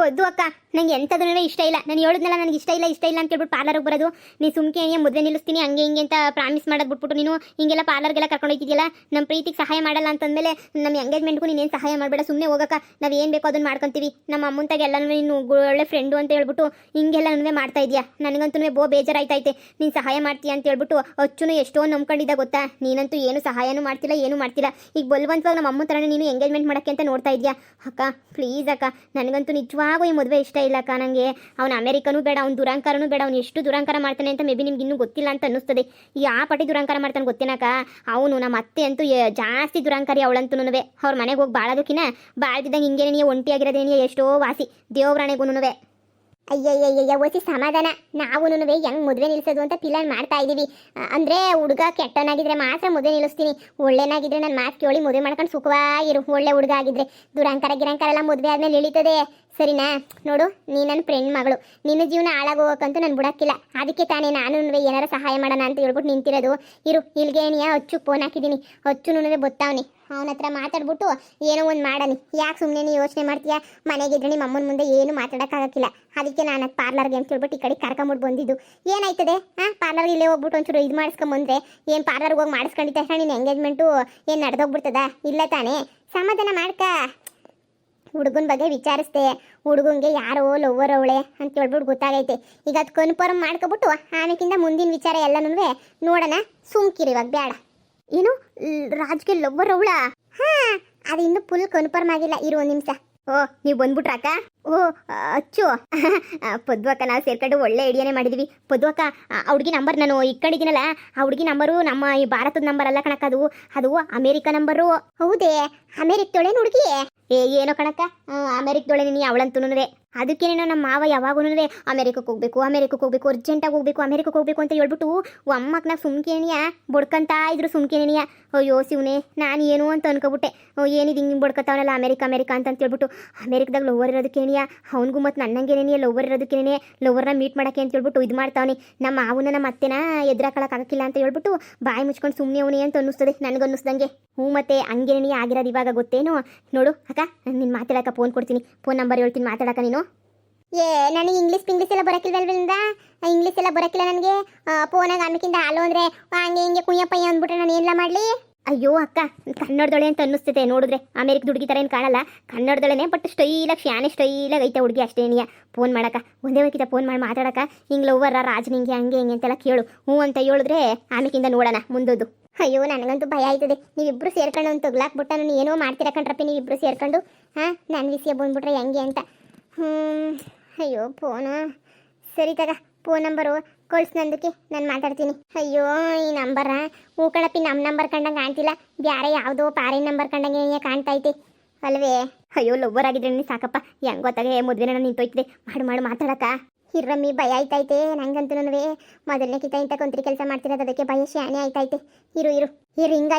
ಪದ್ದು ಅಕ್ಕ, ನಂಗೆ ಎಂಥದೂ ಇಷ್ಟ ಇಲ್ಲ. ನಾನು ಹೇಳಿದ್ನಲ್ಲ ನನಗೆ ಇಷ್ಟ ಇಲ್ಲ ಅಂತ ಹೇಳ್ಬಿಟ್ಟು ಪಾರ್ಲರ್ಗೆ ಬರೋದು. ನೀ ಸುಮ್ಕೆ ಮದುವೆ ನಿಲ್ಲಿಸ್ತೀನಿ ಹಂಗೆ ಹಿಂಗೆ ಅಂತ ಪ್ರಾಮಿಸ್ ಮಾಡೋದು ಬಿಟ್ಬಿಟ್ಟು ನೀನು ಹಿಂಗೆಲ್ಲ ಪಾರ್ಲರ್ಗೆಲ್ಲ ಕರ್ಕೊಂಡು ಹೋಗ್ತಿದ್ಯಲ್ಲ. ನಮ್ಮ ಪ್ರೀತಿಗೆ ಸಹಾಯ ಮಾಡಲ್ಲ ಅಂತಂದಮೇಲೆ ನಮ್ಮ ಎಂಗೇಜ್ಮೆಂಟ್ಗೂ ನೀನೇನು ಸಹಾಯ ಮಾಡಬೇಡ, ಸುಮ್ಮನೆ ಹೋಗಕ್ಕ. ನಾವು ಏನು ಬೇಕೋ ಅದನ್ನು ಮಾಡ್ಕೊತೀವಿ. ನಮ್ಮ ಅಮ್ಮಂತಾಗೆ ಎಲ್ಲನೂ ನೀನು ಒಳ್ಳೆ ಫ್ರೆಂಡು ಅಂತ ಹೇಳ್ಬಿಟ್ಟು ಹಿಂಗೆಲ್ಲ ಮಾಡ್ತಾ ಇದೆಯಾ. ನನಗಂತೂ ಬೇಜಾರಾಯ್ತೈತೆ. ನೀನು ಸಹಾಯ ಮಾಡ್ತೀಯ ಅಂತ ಹೇಳ್ಬಿಟ್ಟು ಅಚ್ಚುನು ಎಷ್ಟೋ ನಂಬ್ಕೊಂಡಿದ್ದ ಗೊತ್ತಾ. ನೀನಂತೂ ಏನು ಸಹಾಯನೂ ಮಾಡ್ತಿಲ್ಲ, ಏನೂ ಮಾಡ್ತಿಲ್ಲ. ಈಗ ಬಲವಂತವಾಗಿ ನಮ್ಮ ಅಮ್ಮನ ಥರನೇ ನೀನು ಎಂಗೇಜ್ಮೆಂಟ್ ಮಾಡೋಕ್ಕೆ ಅಂತ ನೋಡ್ತಾ ಇದೆಯಾ. ಅಕ್ಕ ಪ್ಲೀಸ್ ಅಕ್ಕ, ನನಗಂತೂ ನಿಜವಾಗೂ ಈ ಮದುವೆ ಇಷ್ಟ ಇಲ್ಲ ಅಕ್ಕ. ನನಗೆ ಅವನು ಅಮೆರಿಕನೂ ಬೇಡ, ಅವ್ನು ದುರಂಕಾರನೂ ಬೇಡ. ಅವ್ನು ಎಷ್ಟು ದುರಂಕಾರ ಮಾಡ್ತಾನೆ ಅಂತ ಮೇ ಬಿ ನಿಮ್ಗೆ ಇನ್ನೂ ಗೊತ್ತಿಲ್ಲ ಅಂತ ಅನ್ನಿಸ್ತದೆ. ಯಾವ ಪಟ್ಟಿ ದುರಂಕಾರ ಮಾಡ್ತಾನೆ ಗೊತ್ತೇನಕ್ಕ. ಅವನು ನಮ್ಮ ಅತ್ತೆ ಅಂತೂ ಜಾಸ್ತಿ ದುರಂಕಾರಿ ಅವಳಂತೂ. ಅವ್ರ ಮನೆಗೆ ಹೋಗಿ ಬಾಳೋದಕ್ಕಿನ್ನ ಬಾಳ್ದಿದ್ದಂಗೆ ಹಿಂಗೇನೇ ಒಂಟಿಯಾಗಿರೋದೇನೇ ಎಷ್ಟೋ ವಾಸಿ ದೇವ್ರಾಣೆಗೂ. ಅಯ್ಯಯ್ಯಯ್ಯ ಓಸಿ ಸಮಾಧಾನ. ನಾವು ಹೆಂಗ್ ಮದುವೆ ನಿಲ್ಸೋದು ಅಂತ ಪ್ಲಾನ್ ಮಾಡ್ತಾ ಇದೀವಿ. ಅಂದ್ರೆ ಹುಡುಗ ಕೆಟ್ಟನಾಗಿದ್ರೆ ಮಾತ್ರ ಮದುವೆ ನಿಲ್ಲಿಸ್ತೀನಿ. ಒಳ್ಳೆನಾಗಿದ್ರೆ ನನ್ನ ಮಾತು ಕೇಳಿ ಮದುವೆ ಮಾಡ್ಕೊಂಡು ಸುಖವಾಗಿರು. ಒಳ್ಳೆ ಹುಡುಗ ಆಗಿದ್ರೆ ದುರಂಕಾರ ಗಿರಂಕಾರ ಎಲ್ಲ ಮದುವೆ ಆದ್ಮೇಲೆ ಇಳಿತದೆ. ಸರಿನಾ? ನೋಡು, ನೀ ನನ್ನ ಫ್ರೆಂಡ್ ಮಗಳು, ನಿನ್ನ ಜೀವನ ಹಾಳಾಗೋಗಕ್ಕಂತೂ ನಾನು ಬಿಡಕ್ಕಿಲ್ಲ. ಅದಕ್ಕೆ ತಾನೇ ನಾನು ಏನಾರ ಸಹಾಯ ಮಾಡೋಣ ಅಂತ ಹೇಳ್ಬಿಟ್ಟು ನಿಂತಿರೋದು. ಇರು, ಇಲ್ಗೇನಿಯಾ ಅಚ್ಚು ಫೋನ್ ಹಾಕಿದ್ದೀನಿ. ಅಚ್ಚು ಬತ್ತಾವನಿ, ಅವನ ಹತ್ರ ಮಾತಾಡ್ಬಿಟ್ಟು ಏನೋ ಒಂದು ಮಾಡನಿ. ಯಾಕೆ ಸುಮ್ಮನೆ ನೀ ಯೋಚನೆ ಮಾಡ್ತೀಯಾ? ಮನೆಗಿದ್ರೆ ನಿಮ್ಮ ಅಮ್ಮನ ಮುಂದೆ ಏನು ಮಾತಾಡೋಕ್ಕಾಗಕ್ಕಿಲ್ಲ. ಅದಕ್ಕೆ ನಾನು ಪಾರ್ಲರ್ಗೆ ಅಂತ ಹೇಳ್ಬಿಟ್ಟು ಈ ಕಡೆ ಕರ್ಕೊಂಬಿಟ್ಟು ಬಂದಿದ್ದು. ಏನಾಯ್ತದೆ ಪಾರ್ಲರ್ಗೆ ಇಲ್ಲೇ ಹೋಗ್ಬಿಟ್ಟು ಒಂಚೂರು ಇದು ಮಾಡಿಸ್ಕೊಂಬಂದ್ರೆ ಏನು ಪಾರ್ಲರ್ಗೆ ಹೋಗಿ ಮಾಡಿಸ್ಕೊಂಡಿದ್ದ ತಕ್ಷಣ ನಿನ್ನ ಎಂಗೇಜ್ಮೆಂಟು ಏನು ನಡೆದೋಗ್ಬಿಡ್ತದ? ಇಲ್ಲ ತಾನೇ? ಸಮಾಧಾನ ಮಾಡ್ಕ. ಹುಡುಗನ ಬಗ್ಗೆ ವಿಚಾರಿಸ್ದೆ. ಹುಡುಗಂಗೆ ಯಾರೋ ಲವ್ವರ್ ಅವಳೆ ಅಂತ ಹೇಳ್ಬಿಟ್ಟು ಗೊತ್ತಾಗೈತೆ. ಈಗ ಅದು ಕನ್ಫರ್ಮ್ ಮಾಡ್ಕೊಬಿಟ್ಟು ಆಮೇಕಿಂದ ಮುಂದಿನ ವಿಚಾರ ಎಲ್ಲನೂ ನೋಡೋಣ. ಸುಮ್ಕಿರಿ, ಇವಾಗ ಬೇಡ. ಏನು ರಾಜ್ಗೆ ಲವ್ವರ್ ಅವಳ? ಹಾ, ಅದು ಇನ್ನೂ ಫುಲ್ ಕನ್ಫರ್ಮ್ ಆಗಿಲ್ಲ. ಇರು ಒಂದು ನಿಮಿಷ. ಓ, ನೀವು ಬಂದ್ಬಿಟ್ರಾಕ? ಓ ಅಚ್ಚು, ಪದ್ದು ಅಕ್ಕ ನಾವು ಸೇರ್ಕೊಂಡು ಒಳ್ಳೆ ಐಡಿಯಾನೇ ಮಾಡಿದ್ವಿ. ಪದ್ದು ಅಕ್ಕ, ಆ ಹುಡುಗಿ ನಂಬರ್ ನಾನು ಇಟ್ಕೊಂಡಿದ್ದೀನಲ್ಲ, ಆ ಹುಡುಗಿ ನಂಬರು ನಮ್ಮ ಈ ಭಾರತದ ನಂಬರ್ ಅಲ್ಲ ಕಣಕ್ಕ. ಅದು ಅಮೇರಿಕಾ ನಂಬರು. ಹೌದೇ? ಅಮೇರಿಕದೊಳೇನು ಹುಡುಗಿ? ಏನೋ ಕಣಕ್ಕ, ಅಮೇರಿಕದೊಳೆ ನೀನು ಅವಳಂತೂ. ಅದಕ್ಕೇನೇನೋ ನಮ್ಮ ಮಾವ ಯಾವಾಗೂ ಅಮೇರಿಕಕ್ಕೆ ಹೋಗ್ಬೇಕು ಅರ್ಜೆಂಟಾಗಿ ಅಮೇರಿಕಕ್ಕೆ ಹೋಗ್ಬೇಕು ಅಂತ ಹೇಳ್ಬಿಟ್ಟು ಅಮ್ಮಕ್ಕನ ಸುಮ್ಕೇಣಿಯ ಬಡ್ಕಂತ ಇದ್ರು. ಸುಮ್ಕೇಣಿಯ ಅಯ್ಯೋ ಶಿವನೇ, ನಾನು ಏನು ಅಂತ ಅನ್ಕೊಬಿಟ್ಟೆ. ಏನಿದು ಹಿಂಗೆ ಬಡ್ಕತ್ತಾವನಲ್ಲ ಅಮೇರಿಕಾ ಅಂತ ಹೇಳ್ಬಿಟ್ಟು. ಅಮೇರಿಕದಾಗ ಲವ್ವರ್ ಇರೋದಕ್ಕೇನಿಯ ಅವನಿಗೂ ಮತ್ತು ನನ್ನಂಗೇನೇನಿಯ ಲವ್ವರ್ ಇರೋದಕ್ಕೇನೆ ಲವ್ವರ್ನ ಮೀಟ್ ಮಾಡೋಕ್ಕೆ ಅಂತ ಹೇಳ್ಬಿಟ್ಟು ಇದು ಮಾಡ್ತಾವನಿ. ನಮ್ಮ ಮಾವನ ನಮ್ಮ ಅತ್ತೆನ ಎದುರಾಕೊಳ್ಳೋಕ್ಕಾಗಕ್ಕಿಲ್ಲ ಅಂತ ಹೇಳ್ಬಿಟ್ಟು ಬಾಯಿ ಮುಚ್ಕೊಂಡು ಸುಮ್ಮನೆ ಅವನೇ ಅಂತ ಅನ್ನಿಸ್ತದೆ ನನಗನ್ನಿಸ್ದಂಗೆ. ಹ್ಞೂ, ಮತ್ತೆ ಹಂಗೇನೇ ಆಗಿರೋದು ಇವಾಗ ಗೊತ್ತೇನು? ನೋಡು ಅಕ್ಕ, ನೀನು ಮಾತಾಡೋಕೆ ಫೋನ್ ಕೊಡ್ತೀನಿ, ಫೋನ್ ನಂಬರ್ ಹೇಳ್ತೀನಿ, ಮಾತಾಡೋಕೆ ನೀನು. ನನಗೆ ಇಂಗ್ಲೀಷ್ ಎಲ್ಲ ಬರೋಕ್ಕಿಲ್ವಲ್ವಿಂದ? ಇಂಗ್ಲೀಷ್ ಎಲ್ಲ ಬರೋಕ್ಕಿಲ್ಲ ನನಗೆ. ಫೋನಾಗ ಆಮೇಕಿಂದ ಹಾಲು ಅಂದರೆ ಹಂಗೆ ಹಿಂಗೆ ಕುಯ್ಯಪ್ಪಯ್ಯ ಅಂದ್ಬಿಟ್ರೆ ನಾನು ಏನೆಲ್ಲ ಮಾಡಲಿ? ಅಯ್ಯೋ ಅಕ್ಕ, ಕನ್ನಡದೊಳೆ ಅಂತ ಅನ್ನಿಸ್ತೈತೆ ನೋಡಿದ್ರೆ. ಅಮೇರಿಕದ ಹುಡುಗಿ ಥರ ಏನು ಕಾಣಲ್ಲ, ಕನ್ನಡದೊಳೆನೇ. ಬಟ್ ಸ್ಟೈಲಾಗಿ ಶಾನೆ ಸ್ಟೈಲಾಗಿ ಐತೆ ಹುಡುಗಿ ಅಷ್ಟೇನಿಯ. ಫೋನ್ ಮಾಡಕ್ಕ ಒಂದೇ ಬೇಕಿತ್ತ ಫೋನ್ ಮಾಡಿ ಮಾತಾಡಕ್ಕ. ಹಿಂಗೆ ಲವ್ವರ ರಾಜ್ ನಿಂಗೆ ಹಂಗೆ ಹಿಂಗೆ ಅಂತೆಲ್ಲ ಕೇಳು. ಹ್ಞೂ ಅಂತ ಹೇಳಿದ್ರೆ ಆಮೇಕಿಂದ ನೋಡೋಣ ಮುಂದದ್ದು. ಅಯ್ಯೋ, ನನಗಂತೂ ಭಯ ಆಯ್ತದೆ. ನೀವಿಬ್ಬರು ಸೇರ್ಕೊಂಡು ಒಂದು ತಗ್ಲಾಕ್ಬಿಟ್ಟ ನಾನು ಏನೋ ಮಾಡ್ತೀರ ಕಣ್ರಪ್ಪಿ ನೀವಿಬ್ಬರು ಸೇರ್ಕೊಂಡು. ನನ್ನ ವಿಷಯ ಬಂದ್ಬಿಟ್ರೆ ಹೆಂಗೆ ಅಂತ. ಅಯ್ಯೋ ಫೋನು ಸರಿ ತಗ, ಫೋನ್ ನಂಬರು ಕಳ್ಸಿ ನಂದಕ್ಕೆ, ನಾನು ಮಾತಾಡ್ತೀನಿ. ಅಯ್ಯೋ ಈ ನಂಬರ ಹೂ ಕಣಪ್ಪಿ, ನಮ್ಮ ನಂಬರ್ ಕಂಡಂಗೆ ಕಾಣ್ತಿಲ್ಲ, ಬೇರೆ ಯಾವುದೋ ಪಾರಿನ ನಂಬರ್ ಕಂಡಂಗೆ ಕಾಣ್ತೈತೆ ಅಲ್ವೇ? ಅಯ್ಯೋ ಲವ್ವರ್ ಆಗಿದ್ರೆ ಸಾಕಪ್ಪ, ಹೆಂಗೆ ಗೊತ್ತಾಗೆ ಮದುವೆನ ನಿಂತೋಯ್ತದೆ. ಮಾಡು ಮಾತಾಡಕ್ಕ. ಹಿರ್ರಮ್ಮಿ ಭಯ ಆಯ್ತೈತೆ ನಂಗಂತೂ. ಮೊದಲನೇ ಕಿತ ಇಂಥ ಕೊಂತ್ರಿ ಕೆಲಸ ಮಾಡ್ತಿರೋದು, ಅದಕ್ಕೆ ಭಯ ಶಾನೆ ಆಯ್ತೈತೆ. ಇರು ಈ ರಿಂಗ್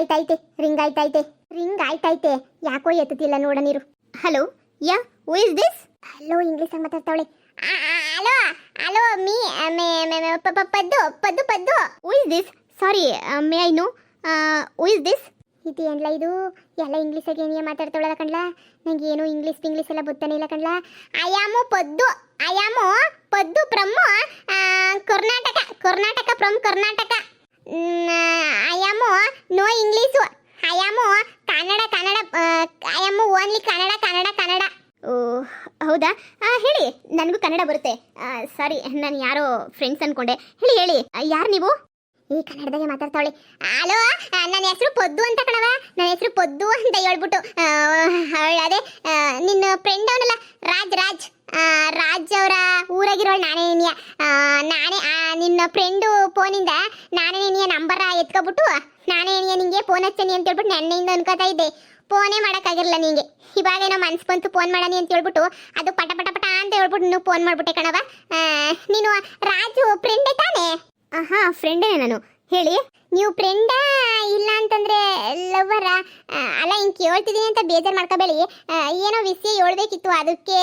ಆಯ್ತೈತೆ ಯಾಕೋ ಎತ್ತುತ್ತಿಲ್ಲ ನೋಡ ನೀರು. Hello, yeah who is this? Hello, English ಮಾತಾಡ್ತಾವಳೆ. Hello me Paddu who is this? Sorry, may I know who is this? ಇದು ಏನ್ಲ ಇದು ಎಲ್ಲ ಇಂಗ್ಲೀಷಾಗಿ ಏನೇ ಮಾತಾಡ್ತಾವಳ ಕಣ್ಲ. ನಂಗೆ ಏನು ಇಂಗ್ಲೀಷ್ ಎಲ್ಲ ಗೊತ್ತಾನೆ ಇಲ್ಲ ಕಣ್ಲ. I am Paddu from Karnataka from Karnataka. I am no English, I am Kannada I am only Kannada. ಓ ಹೌದಾ? ಹೇಳಿ, ನನಗೂ ಕನ್ನಡ ಬರುತ್ತೆ. ಸಾರಿ, ನಾನು ಯಾರೋ ಫ್ರೆಂಡ್ಸ್ ಅನ್ಕೊಂಡೆ. ಹೇಳಿ, ಯಾರು ನೀವು? ಈ ಕನ್ನಡದಾಗೆ ಮಾತಾಡ್ತಾವಳೆ. ಹಲೋ, ನನ್ನ ಹೆಸರು ಪದ್ದು ಅಂತ ಕಣವ. ನನ್ನ ಹೆಸರು ಪದ್ದು ಅಂತ ಹೇಳ್ಬಿಟ್ಟು ಅದೇ ನಿನ್ನ ಫ್ರೆಂಡ್ ಅವನಲ್ಲ ರಾಜ್ ಅವರ ಊರಾಗಿರೋಳು ನಾನೇ ನಿನ್ನ ಫ್ರೆಂಡು ಫೋನಿಂದ ನಾನೇ ನಂಬರ ಎತ್ಕೊಬಿಟ್ಟು ನಾನೇ ನಿಂಗೆ ಫೋನ್ ಹಚ್ಚನಿ ಅಂತ ಹೇಳ್ಬಿಟ್ಟು ನೆನ್ನೆಯಿಂದ ಅನ್ಕೋತಾ ಇದ್ದೆ. ಫೋನೇ ಮಾಡೋಕ್ಕಾಗಿರಲ್ಲ ನಿಂಗೆ. ಇವಾಗೇನೋ ಮನ್ಸು ಬಂತು ಫೋನ್ ಮಾಡನಿ ಅಂತ ಹೇಳ್ಬಿಟ್ಟು ಅದು ಪಟ ಅಂತ ಹೇಳ್ಬಿಟ್ಟು ನೀವು ಫೋನ್ ಮಾಡ್ಬಿಟ್ಟೆ ಕಣವ. ನೀನು ರಾಜು ಫ್ರೆಂಡೇ ತಾನೇ? ಹಾಂ, ಫ್ರೆಂಡೇ ನಾನು. ಹೇಳಿ, ನೀವು ಫ್ರೆಂಡಾ ಇಲ್ಲ ಅಂತಂದ್ರೆ ಲವ್ವರ? ಅಲ್ಲ, ಹಿಂಗೆ ಕೇಳ್ತಿದ್ದೀನಿ ಅಂತ ಬೇಜಾರು ಮಾಡ್ಕೋಬೇಡಿ. ಏನೋ ವಿಷಯ ಹೇಳ್ಬೇಕಿತ್ತು ಅದಕ್ಕೆ.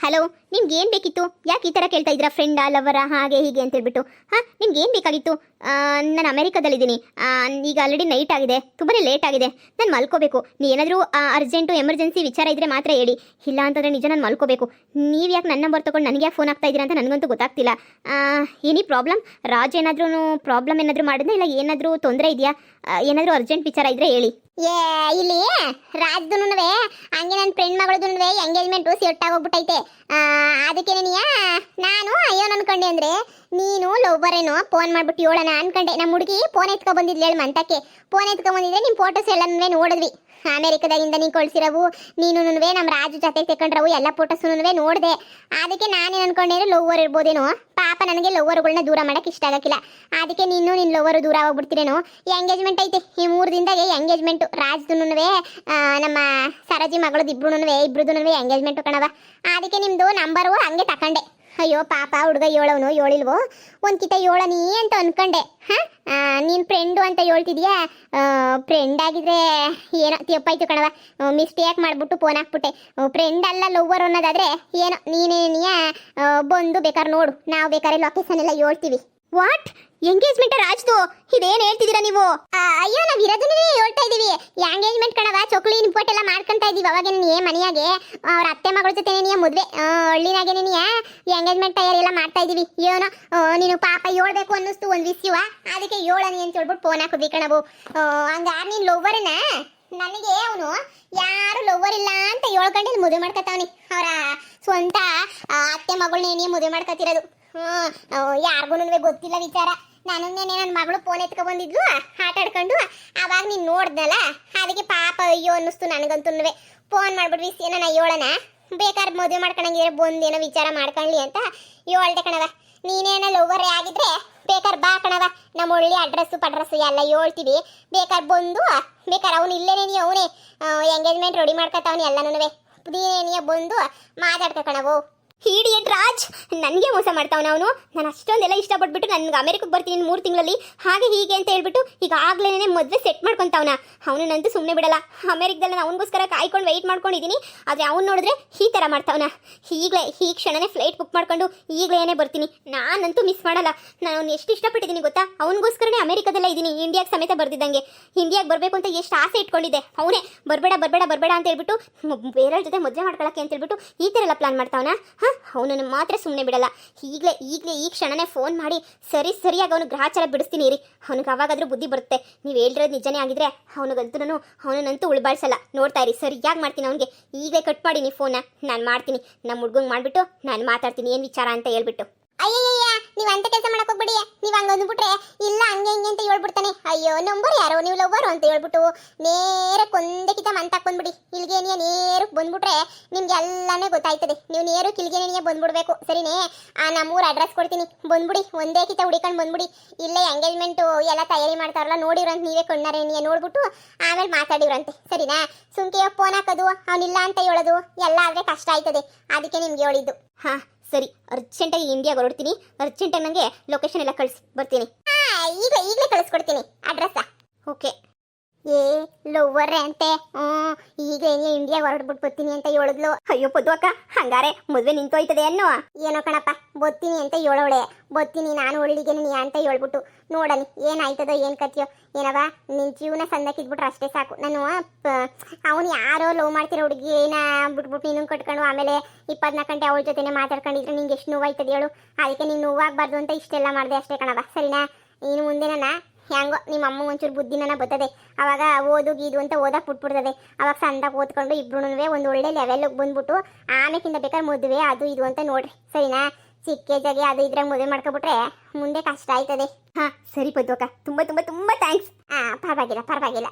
ಹಲೋ, ನಿಮ್ಗೆ ಏನು ಬೇಕಿತ್ತು? ಯಾಕೆ ಈ ಥರ ಕೇಳ್ತಾ ಇದ್ದೀರಾ? ಫ್ರೆಂಡಾ, ಲವರಾ, ಹಾಗೆ ಹೀಗೆ ಅಂತ ಹೇಳ್ಬಿಟ್ಟು. ಹಾಂ, ನಿಮ್ಗೆ ಏನು ಬೇಕಾಗಿತ್ತು? ನಾನು ಅಮೆರಿಕದಲ್ಲಿದ್ದೀನಿ. ಈಗ ಆಲ್ರೆಡಿ ನೈಟ್ ಆಗಿದೆ, ತುಂಬಾ ಲೇಟ್ ಆಗಿದೆ. ನಾನು ಮಲ್ಕೋಬೇಕು. ಏನಾದರೂ ಅರ್ಜೆಂಟು ಎಮರ್ಜೆನ್ಸಿ ವಿಚಾರ ಇದ್ದರೆ ಮಾತ್ರ ಹೇಳಿ, ಇಲ್ಲ ಅಂತಂದರೆ ನಿಜ ನಾನು ಮಲ್ಕೋಬೇಕು. ನೀವು ಯಾಕೆ ನನ್ನ ನಂಬರ್ ತೊಗೊಂಡು ನನಗೆ ಯಾಕೆ ಫೋನ್ ಆಗ್ತಾ ಇದ್ದೀರಾ ಅಂತ ನನಗಂತೂ ಗೊತ್ತಾಗ್ತಿಲ್ಲ. ಏನಿ ಪ್ರಾಬ್ಲಮ್? ರಾಜ್ ಏನಾದರೂ ಪ್ರಾಬ್ಲಮ್ ಏನಾದರೂ ಮಾಡಿದ್ನಾ, ಇಲ್ಲ ಏನಾದರೂ ತೊಂದರೆ ಇದೆಯಾ? ಏನಾದರೂ ಅರ್ಜೆಂಟ್ ವಿಚಾರ ಇದ್ದರೆ ಹೇಳಿ. ಇಲ್ಲಿ ರಾಜ್ದು ಹಂಗೆ ನನ್ನ ಫ್ರೆಂಡ್ ಮಗಳದು ಎಂಗೇಜ್ಮೆಂಟು ಸೆಟ್ಟಾಗಿ ಹೋಗ್ಬಿಟ್ಟೈತೆ. ಅದಕ್ಕೆ ನಾನು ಅಯ್ಯೋ ಅನ್ಕೊಂಡೆ ಅಂದರೆ ನೀನು ಲವ್ವರೇನೋ ಫೋನ್ ಮಾಡ್ಬಿಟ್ಟು ಹೇಳೋಣ ಅನ್ಕೊಂಡೆ. ನಮ್ಮ ಹುಡುಗಿ ಫೋನ್ ಎತ್ಕೊ ಬಂದಿದ್ಲು ಹೇಳಿ ಮಂತಕ್ಕೆ. ಫೋನ್ ಎತ್ಕೊ ಬಂದಿದ್ರೆ ನಿಮ್ಮ ಫೋಟೋಸ್ ಎಲ್ಲ ನೋಡಿದ್ವಿ. ಅಮೆರಿಕದಾಗಿಂದ ನೀನು ಕಳಿಸಿರವು, ನೀನು ನಮ್ಮ ರಾಜು ಜೊತೆ ತಗೊಂಡ್ರವು ಎಲ್ಲ ಫೋಟೋಸ್ ನೋಡಿದೆ. ಅದಕ್ಕೆ ನಾನೇನು ಅನ್ಕೊಂಡೆ ಅಂದರೆ ಲವ್ವರ್ ಇರ್ಬೋದೇನೋ. ಪಾಪ ನನಗೆ ಲವ್ವರ್ಗಳನ್ನ ದೂರ ಮಾಡೋಕೆ ಇಷ್ಟ ಆಗಕ್ಕಿಲ್ಲ. ಅದಕ್ಕೆ ನಿನ್ನ ಲವ್ವರು ದೂರ ಹೋಗ್ಬಿಡ್ತೀರೇನೋ. ಎಂಗೇಜ್ಮೆಂಟ್ ಐತೆ ಈ 3 ದಿನದಾಗೆ ಎಂಗೇಜ್ಮೆಂಟು. ರಾಜ್ದು ನಮ್ಮ ಸರಜಿ ಮಗಳದ್ದು ಇಬ್ರದ್ದು ಎಂಗೇಜ್ಮೆಂಟು ಕಣವ. ಅದಕ್ಕೆ ನಿಮ್ಮದು ನಂಬರು ಹಂಗೆ ತಕೊಂಡೆ. ಅಯ್ಯೋ ಪಾಪ ಹುಡುಗ ಹೇಳೋನು ಹೇಳಿಲ್ವೋ, ಒಂದ್ಕಿತ ಹೇಳನಿ ಅಂತ ಅನ್ಕೊಂಡೆ. ಹಾಂ, ನೀನು ಫ್ರೆಂಡು ಅಂತ ಹೇಳ್ತಿದ್ಯಾ. ಫ್ರೆಂಡ್ ಆಗಿದ್ರೆ ಏನೋ ತಪ್ಪಾಯ್ತು ಕಣವ, ಮಿಸ್ಟೇಕ್ ಮಾಡಿಬಿಟ್ಟು ಫೋನ್ ಹಾಕ್ಬಿಟ್ಟೆ. ಫ್ರೆಂಡ್ ಅಲ್ಲ ಲವ್ವರ್ ಅನ್ನೋದಾದರೆ ಏನೋ ನೀನೇನಿಯ ಬಂದು ಬೇಕಾದ್ರೆ ನೋಡು, ನಾವು ಬೇಕಾದ್ರೆ ಲೊಕೇಶನ್ ಎಲ್ಲ ಹೇಳ್ತೀವಿ. ವಾಟ್? ಎಂಗೇಜ್ಮೆಂಟ್ ರಾಜ್ದು? ಇದೇನು ಹೇಳ್ತಿದ್ದೀರಾ ನೀವು? ಅಯ್ಯೋ, ನಾವು ಇರೋದನ್ನೇ ಹೇಳ್ತಾ ಇದೀವಿ. ಎಂಗೇಜ್ಮೆಂಟ್ ಕಣವ, ಚೊಕ್ಲಿ ನಿಂಪೋಟ್ ಎಲ್ಲ ಮಾಡ್ಕೊಂತ ಇದೀವಿ. ಅವಾಗ ಮನೆಯಾಗೆ ಅವ್ರ ಅತ್ತೆ ಮಗಳ ಜೊತೆ ಮದುವೆ ಹಳ್ಳಿನಾಗೆ ಎಂಗೇಜ್ಮೆಂಟ್ ತಯಾರಿ ಎಲ್ಲ ಮಾಡ್ತಾ ಇದೀವಿ. ಏನೋ ನೀನು ಪಾಪ ಹೇಳ್ಬೇಕು ಅನ್ನಿಸ್ತು ಒಂದು ವಿಷಯವ, ಅದಕ್ಕೆ ಹೇಳನಿ ಅಂತ ಹೇಳ್ಬಿಟ್ಟು ಫೋನ್ ಹಾಕೋದಿ ಕಣವು. ಹಂಗಾರೆ ನೀನು ಲವ್ವರನ? ನನಗೆ ಅವನು ಯಾರು ಲವ್ವರ್ ಇಲ್ಲ ಅಂತ ಹೇಳ್ಕೊಂಡು ಮದುವೆ ಮಾಡ್ಕೊತಾವನಿ. ಅವರ ಸ್ವಂತ ಅತ್ತೆ ಮಗಳನ್ನೇ ಮದುವೆ ಮಾಡ್ಕೊತಿರೋದು. ಯಾರಿಗೂ ಗೊತ್ತಿಲ್ಲ ವಿಚಾರ. ನನ್ನನ್ನೇನೆ ನನ್ನ ಮಗಳು ಫೋನ್ ಎತ್ಕೊ ಬಂದಿದ್ಲು ಆಟ ಆಡ್ಕೊಂಡು. ಅವಾಗ ನೀನು ನೋಡ್ದಲ್ಲ, ಅದಕ್ಕೆ ಪಾಪ ಅಯ್ಯೋ ಅನ್ನಿಸ್ತು ನನಗಂತೂ. ಫೋನ್ ಮಾಡ್ಬಿಟ್ಟು ವಿಷಯನ ಹೇಳೋಣ, ಬೇಕಾದ್ರೆ ಮದುವೆ ಮಾಡ್ಕೊಳಂಗಿದ್ರೆ ಬಂದೇನೋ ವಿಚಾರ ಮಾಡ್ಕೊಳ್ಳಿ ಅಂತ ಹೇಳ್ದೆ ಕಣವ. ನೀನೇನೋ ಲವ್ವರೇ ಆಗಿದ್ರೆ ಬೇಕಾದ್ರೆ ಬಾ ಕಣವ, ನಮ್ಮ ಒಳ್ಳೆ ಅಡ್ರೆಸ್ಸು ಎಲ್ಲ ಹೇಳ್ತೀವಿ. ಬೇಕಾದ್ರೆ ಬಂದು ಬೇಕಾದ್ರೆ ಅವನು ಇಲ್ಲೇನೇ ಅವನೇ ಎಂಗೇಜ್ಮೆಂಟ್ ರೆಡಿ ಮಾಡ್ಕೊತಾವನಿ ಎಲ್ಲನೂ. ನೀನೇನಿಯ ಬಂದು ಮಾತಾಡ್ಕೊ ಕಣವು. ಹೀಡಿಯಟ್ ರಾಜ್ ನನಗೆ ಮೋಸ ಮಾಡ್ತಾವನ ಅವನು. ನಾನು ಅಷ್ಟೊಂದೆಲ್ಲ ಇಷ್ಟಪಟ್ಬಿಟ್ಟು ನನಗೆ ಅಮೆರಿಕಕ್ಕೆ ಬರ್ತೀನಿ 3 ತಿಂಗಳಲ್ಲಿ ಹಾಗೆ ಹೀಗೆ ಅಂತ ಹೇಳ್ಬಿಟ್ಟು ಈಗ ಆಗ್ಲೇ ಮದುವೆ ಸೆಟ್ ಮಾಡ್ಕೊತಾವನ. ಅವನನ್ನಂತೂ ಸುಮ್ಮನೆ ಬಿಡಲ್ಲ. ಅಮೆರಿಕದಲ್ಲಿ ನಾನು ಅವನಿಗೋಸ್ಕರ ಕಾಯ್ಕೊಂಡು ವೆಯ್ಟ್ ಮಾಡ್ಕೊಂಡಿದ್ದೀನಿ. ಆದರೆ ಅವ್ನು ನೋಡಿದ್ರೆ ಈ ಥರ ಮಾಡ್ತಾವನ. ಈ ಕ್ಷಣನೇ ಫ್ಲೈಟ್ ಬುಕ್ ಮಾಡ್ಕೊಂಡು ಈಗಲೇ ಬರ್ತೀನಿ. ನಾನಂತೂ ಮಿಸ್ ಮಾಡಲ್ಲ. ನಾನು ಎಷ್ಟು ಇಷ್ಟಪಟ್ಟಿದ್ದೀನಿ ಗೊತ್ತಾ? ಅವನಿಗೋಸ್ಕರನೇ ಅಮೆರಿಕದಲ್ಲೇ ಇದ್ದೀನಿ, ಇಂಡಿಯಾಗೆ ಸಮೇತ ಬರ್ದಿದ್ದಂಗೆ. ಇಂಡಿಯಾಗೆ ಬರಬೇಕು ಅಂತ ಎಷ್ಟು ಆಸೆ ಇಟ್ಕೊಂಡಿದ್ದೆ. ಅವನೇ ಬರಬೇಡ ಬರಬೇಡ ಬರಬೇಡ ಅಂತ ಹೇಳ್ಬಿಟ್ಟು ಬೇರೆಯವ್ರ ಜೊತೆ ಮದುವೆ ಮಾಡ್ಕೊಳ್ಳೋಕ್ಕೆ ಅಂತ ಹೇಳ್ಬಿಟ್ಟು ಈ ಥರ ಎಲ್ಲ ಪ್ಲಾನ್ ಮಾಡ್ತಾವನ. ಅವನನ್ನು ಮಾತ್ರ ಸುಮ್ಮನೆ ಬಿಡಲ್ಲ. ಈಗಲೇ ಈ ಕ್ಷಣನೇ ಫೋನ್ ಮಾಡಿ ಸರಿಯಾಗಿ ಅವನು ಗ್ರಹಚಾರ ಬಿಡಿಸ್ತೀನಿ ರೀ. ಅವನಿಗೆ ಅವಾಗಾದ್ರೂ ಬುದ್ಧಿ ಬರುತ್ತೆ. ನೀವು ಹೇಳಿರೋದು ನಿಜನೇ ಆಗಿದ್ರೆ ಅವನನ್ನಂತೂ ಉಳ್ಬಾಳ್ಸಲ್ಲ. ನೋಡ್ತಾ ಇರಿ, ಸರಿಯಾಗಿ ಮಾಡ್ತೀನಿ ಅವನಿಗೆ. ಈಗಲೇ ಕಟ್ ಮಾಡಿ ನೀವು ಫೋನ್ನ, ನಾನು ಮಾಡ್ತೀನಿ. ನಮ್ಮ ಹುಡ್ಗಂಗೆ ಮಾಡಿಬಿಟ್ಟು ನಾನು ಮಾತಾಡ್ತೀನಿ ಏನು ವಿಚಾರ ಅಂತ ಹೇಳ್ಬಿಟ್ಟು. ಅಯ್ಯಯ್ಯ, ನೀವು ಅಂತ ಕೆಲಸ ಮಾಡಕ್ ಹೋಗ್ಬಿಡಿ. ನೀವು ಹಂಗೆ ಅಂದ್ಬಿಟ್ರೆ ಇಲ್ಲ ಹಂಗೆ ಹಿಂಗೆ ಅಂತ ಹೇಳ್ಬಿಡ್ತಾನೆ. ಅಯ್ಯೋ, ನಂಬರ್ ಯಾರೋ ನೀವು ಲವ್ವರು ಅಂತ ಹೇಳ್ಬಿಟ್ಟು ನೇರಕ್ಕೆ ಒಂದೇ ಕಿತ ಮಂತಾಕ್ ಬಂದ್ಬಿಡಿ. ಇಲ್ಗೇನಿಯ ನೇರಕ್ಕೆ ಬಂದ್ಬಿಟ್ರೆ ನಿಮ್ಗೆ ಎಲ್ಲಾನೇ ಗೊತ್ತಾಯ್ತದೆ. ನೀವು ನೇರಕ್ಕೆ ಇಲ್ಗೇನಿಯ ಬಂದ್ಬಿಡ್ಬೇಕು, ಸರಿನೇ? ನಮ್ಮೂರು ಅಡ್ರೆಸ್ ಕೊಡ್ತೀನಿ, ಬಂದ್ಬಿಡಿ. ಒಂದೇ ಕಿತ ಹುಡಿಕೊಂಡು ಬಂದ್ಬಿಡಿ. ಇಲ್ಲೇ ಎಂಗೇಜ್ಮೆಂಟು ಎಲ್ಲ ತಯಾರಿ ಮಾಡ್ತಾರಲ್ಲ, ನೋಡಿವ್ರಂತ ನೀವೇ ಕೊಂಡಾರೇನಿಯ ನೋಡ್ಬಿಟ್ಟು ಆಮೇಲೆ ಮಾತಾಡಿವ್ರಂತೆ, ಸರಿನಾ? ಸುಮ್ಕೆ ಫೋನ್ ಹಾಕೋದು, ಅವನಿಲ್ಲ ಅಂತ ಹೇಳೋದು ಎಲ್ಲ ಆದರೆ ಕಷ್ಟ ಆಯ್ತದೆ. ಅದಕ್ಕೆ ನಿಮ್ಗೆ ಹೇಳಿದ್ದು. ಹಾಂ ಸರಿ, ಅರ್ಜೆಂಟಾಗಿ ಇಂಡಿಯಾಗೆ ಹೊರಡ್ತೀನಿ. ಅರ್ಜೆಂಟಾಗಿ ನನಗೆ ಲೊಕೇಶನ್ ಎಲ್ಲ ಕಳಿಸಿ ಬರ್ತೀನಿ. ಈಗಲೇ ಕಳಿಸ್ಕೊಡ್ತೀನಿ ಅಡ್ರೆಸ್ಸ. ಓಕೆ. ಲವ್ವರೇ ಅಂತೆ. ಈಗ ಇಂಡಿಯಾಗೆ ಹೊರಡ್ಬಿಟ್ಟು ಬರ್ತೀನಿ ಅಂತ ಹೇಳಿದ್ಲು. ಅಯ್ಯೋ ಪದ್ದು ಅಕ್ಕ, ಹಂಗಾರೆ ಮದುವೆ ನಿಂತೋಯ್ತದೆ ಅನ್ನೋ? ಏನೋ ಕಣಪ್ಪ, ಬರ್ತೀನಿ ಅಂತ ಹೇಳೋಳೆ. ಬರ್ತೀನಿ ನಾನು ಒಳ್ಳಿಗೆ ನೀ ಅಂತ ಹೇಳ್ಬಿಟ್ಟು ನೋಡನಿ ಏನಾಯ್ತದೋ ಏನು ಕತ್ತಿಯೋ ಏನವ. ನಿನ್ನ ಜೀವನ ಸಂದಕ್ಕಿದ್ಬಿಟ್ರೆ ಅಷ್ಟೇ ಸಾಕು. ನಾನು ಅವನು ಯಾರೋ ಲವ್ ಮಾಡ್ತಿರೋ ಹುಡುಗಿನ ಬಿಟ್ಬಿಟ್ಟು ನೀನು ಕಟ್ಕೊಂಡು ಆಮೇಲೆ 24 ಗಂಟೆ ಅವಳ ಜೊತೆನೇ ಮಾತಾಡ್ಕೊಂಡಿದ್ರೆ ನಿಂಗೆ ಎಷ್ಟು ನೋವಾಯ್ತದೆ ಹೇಳು. ಅದಕ್ಕೆ ನೀನು ನೋವಾಗಬಾರ್ದು ಅಂತ ಇಷ್ಟೆಲ್ಲ ಮಾಡಿದೆ ಅಷ್ಟೇ ಕಣವ, ಸರಿನಾ? ಇನ್ನು ಮುಂದೆ ಹೆಂಗೋ ನಿಮ್ಮ ಅಮ್ಮ ಒಂಚೂರು ಬುದ್ಧಿನ ಬರ್ತದೆ. ಅವಾಗ ಓದು ಗೀದು ಅಂತ ಓದಕ್ಕೆ ಬಿಟ್ಬಿಡ್ತದೆ. ಅವಾಗ ಸಂದಾಗ ಓದ್ಕೊಂಡು ಇಬ್ರು ಒಂದು ಒಳ್ಳೆ ಲೆವೆಲ್ಗೆ ಬಂದ್ಬಿಟ್ಟು ಆಮೇಕಿಂದ ಬೇಕಾದ್ರೆ ಮದುವೆ ಅದು ಇದು ಅಂತ ನೋಡ್ರಿ, ಸರಿನಾ? ಚಿಕ್ಕ ಜಾಗೆ ಅದು ಇದ್ರಾಗ ಮದುವೆ ಮಾಡ್ಕೊಬಿಟ್ರೆ ಮುಂದೆ ಕಷ್ಟ ಆಯ್ತದೆ. ಹಾಂ ಸರಿ ಪದ್ದು ಅಕ್ಕ, ತುಂಬ ತುಂಬ ತುಂಬ ಥ್ಯಾಂಕ್ಸ್. ಪರವಾಗಿಲ್ಲ.